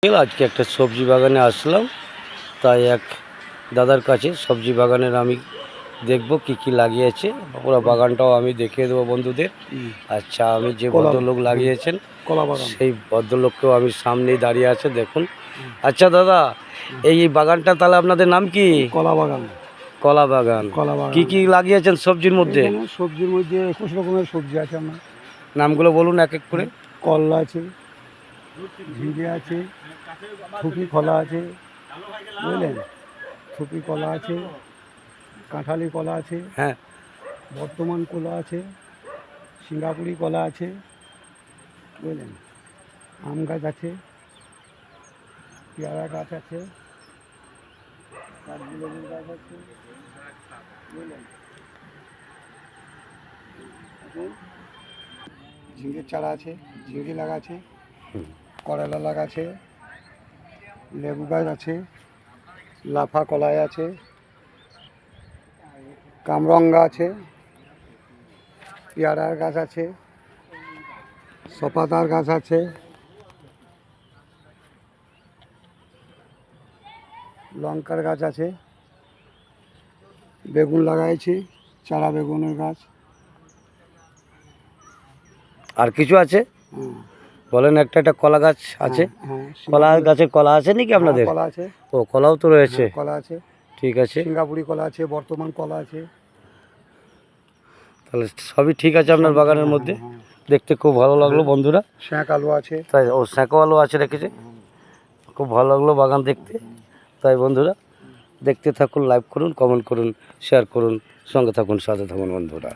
আজকে একটা সবজি বাগানে আসলাম, তাই এক দাদার কাছে সবজি বাগানের আমি দেখব কি কি লাগিয়েছে, পুরো বাগানটাও আমি দেখিয়ে দেবো বন্ধুদের। আচ্ছা, আমি যে ভদ্রলোক লাগিয়েছেন কলা বাগান, সেই ভদ্রলোককেও আমি সামনেই দাঁড়িয়ে আছে, দেখুন। আচ্ছা দাদা, এই বাগানটা তাহলে আপনাদের নাম কি? কলা বাগান। কলা বাগান। কলা বাগান কি কি লাগিয়েছেন সবজির মধ্যে? সবজির মধ্যে 21 রকমের সবজি আছে। আমার নামগুলো বলুন এক এক করে। করলা আছে, ঝিঙে আছে, থুপি কলা আছে, বুঝলেন, থুপি কলা আছে, কাঁঠালি কলা আছে, হ্যাঁ, বর্তমান কলা আছে, সিঙ্গাপুরি কলা আছে, বুঝলেন, আম গাছ আছে, পেয়ারা গাছ আছে, কাঠলেবুর গাছ আছে, বুঝলেন, ঝিঙের চারা আছে, ঝিঙে লাগা আছে, করলা লাগা আছে, লেবু গাছ আছে, লাফা কলাই আছে, কামরঙ্গা আছে, পেয়ারার গাছ আছে, সপাতার গাছ আছে, লঙ্কার গাছ আছে, বেগুন লাগাইছি, চারা বেগুনের গাছ। আর কিছু আছে বলেন? একটা একটা কলা গাছ আছে। হ্যাঁ, কলা গাছে কলা আছে নাকি আপনাদের? কলা আছে। ও, কলাও তো রয়েছে। কলা আছে, ঠিক আছে, সিঙ্গাপুরি কলা আছে, বর্তমান কলা আছে। তাহলে সবই ঠিক আছে আপনার বাগানের মধ্যে। দেখতে খুব ভালো লাগলো বন্ধুরা। শ্যাঁক আলু আছে, তাই ও স্যাঁকো আলু আছে রেখেছে, খুব ভালো লাগলো বাগান দেখতে। তাই বন্ধুরা দেখতে থাকুন, লাইক করুন, কমেন্ট করুন, শেয়ার করুন, সঙ্গে থাকুন, সাথে থাকুন বন্ধুরা।